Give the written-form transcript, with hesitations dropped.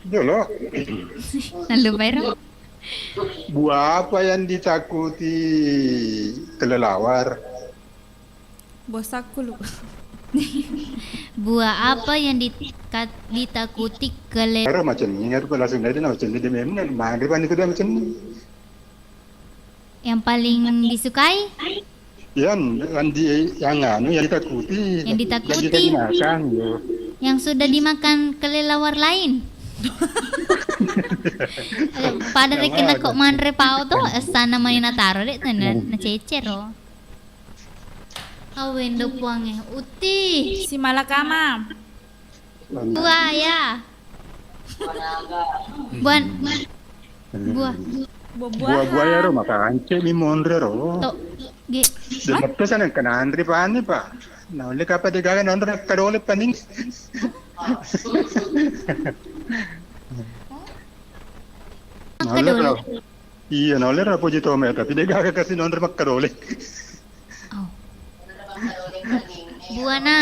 Dulu, Lalu Bayram. buah apa yang ditakuti kelelawar? Bos aku lupa. Buah apa yang ditakuti Baru macam ni, aku langsung dari macam ni dia memang mandi pani tu dia macam ni. yang paling disukai? Yang anu yang ditakuti, Yang yang bisa ditakuti, dimakan. Yo. yang sudah dimakan kelelawar lain. Pada Yang rekin ada. kok manre pao to sana main nataro dek na cecer oh. Awen do puange uti Si Malakama. buaya. Buan buah Buah-buah ya ro makan cek mi monre ro. to ge Dia betul sana kan andri pani pa. Nah, oleh kapa dia gagan andri kadole paning. kadol. Iya, nolnya rapo jito me tapi dia gagan kasih andri makadole. Buana